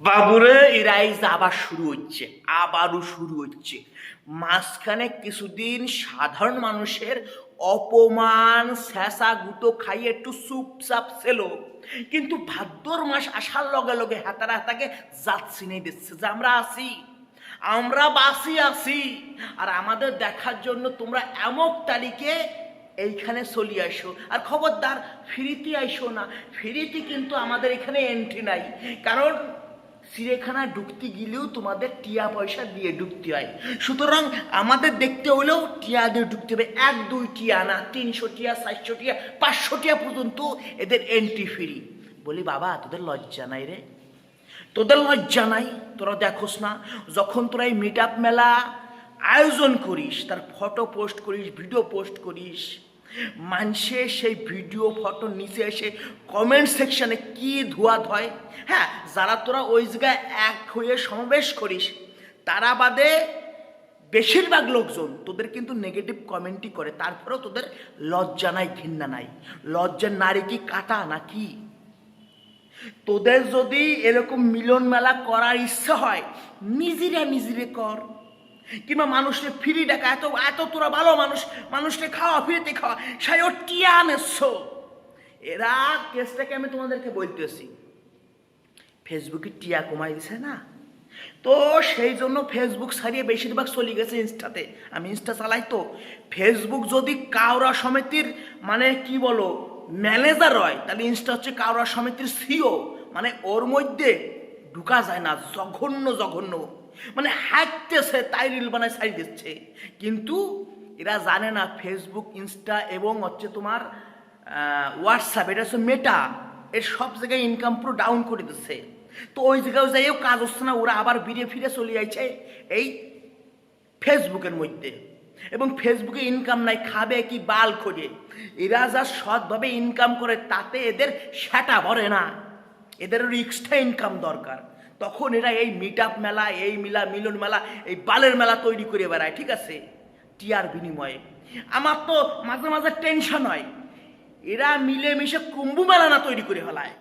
বাবুরে এই রাইজ আবারও শুরু হচ্ছে। মাঝখানে কিছুদিন সাধারণ মানুষের অপমান স্যাঁচা গুঁতো খাইয়ে একটু চুপচাপ ছিল, কিন্তু ভাদ্র মাস আসার লগে লগে হাতারা হাতাকে যাচ্ছি নেই দিচ্ছে যে আমরা বাসি আছি, আর আমাদের দেখার জন্য তোমরা এমক তারিখে এইখানে চলি আসো। আর খবরদার ফ্রিতে আইসো না, ফ্রিতে কিন্তু আমাদের এখানে এন্ট্রি নাই, কারণ চিড়িয়াখানায় ঢুকতে গেলেও তোমাদের টিয়া পয়সা দিয়ে ঢুকতে হয়। সুতরাং আমাদের দেখতে হলেও টিয়া দিয়ে ঢুকতে হবে। 1-2 টিয়া না, 300 টিয়া, 400 টিয়া, 500 টিয়া পর্যন্ত এদের এন্ট্রি ফ্রি। বলি বাবা তোদের লজ্জা নাই রে? তোদের লজ্জা নাই? তোরা দেখোস না যখন তোরা এই মিট আপ মেলা আয়োজন করিস, তার ফটো পোস্ট করিস, ভিডিও পোস্ট করিস, মানুষে সেই ভিডিও ফটো নিচে এসে কমেন্ট সেকশনে কি ধোয়া ধয়। হ্যাঁ, যারা তোরা ওই জায়গায় এক হয়ে সমাবেশ করিস তারা বাদে বেশিরভাগ লোকজন তোদের কিন্তু নেগেটিভ কমেন্টই করে, তারপরেও তোদের লজ্জা নাই, ঘৃণা নাই। লজ্জার নারী কি কাটা নাকি? তোদের যদি এরকম মিলন মেলা করার ইচ্ছা হয় নিজেরে কর, কিংবা মানুষকে ফ্রি ডাকা। এত এত তোরা ভালো মানুষ, মানুষকে খাওয়া, ফ্রিতে খাওয়া, সাই ও টিয়া নেছ। এরা কেসটাকে আমি তোমাদেরকে বলতেছি, ফেসবুকে টিয়া কমাই দিছে না, তো সেই জন্য ফেসবুক ছাড়িয়ে বেশিরভাগ চলে গেছে ইনস্টাতে। আমি ইনস্টা চালাই, তো ফেসবুক যদি কাউরা সমিতির মানে কি বলো ম্যানেজার হয়, তাহলে ইনস্টা হচ্ছে কাউরা সমিতির সিও, মানে ওর মধ্যে ঢুকা যায় না। জঘন্য জঘন্য, মানে হাঁটতেছে তাই রিল বানায় ছাড়ি দিচ্ছে। কিন্তু এরা জানে না ফেসবুক, ইনস্টা এবং হচ্ছে তোমার হোয়াটসঅ্যাপ, এটা হচ্ছে মেটা, এর সব জায়গায় ইনকাম পুরো ডাউন করে দিচ্ছে। তো ওই জায়গায় যাইও কাজ হচ্ছে না, ওরা আবার ফিরে চলে যাচ্ছে এই ফেসবুকের মধ্যে। এবং ফেসবুকে ইনকাম নাই, খাবে কি বাল খোঁজে। এরা যা সৎভাবে ইনকাম করে তাতে এদের সেটা ভরে না, এদের এক্সট্রা ইনকাম দরকার। তখন এরা এই মিট আপ মেলা, এই মিলন মেলা, এই বালের মেলা তৈরি করে বেড়ায়, ঠিক আছে, টিয়ার বিনিময়ে। আমার তো মাঝে মাঝে টেনশন হয়, এরা মিলেমিশে কুম্ভ মেলা না তৈরি করে ফেলায়।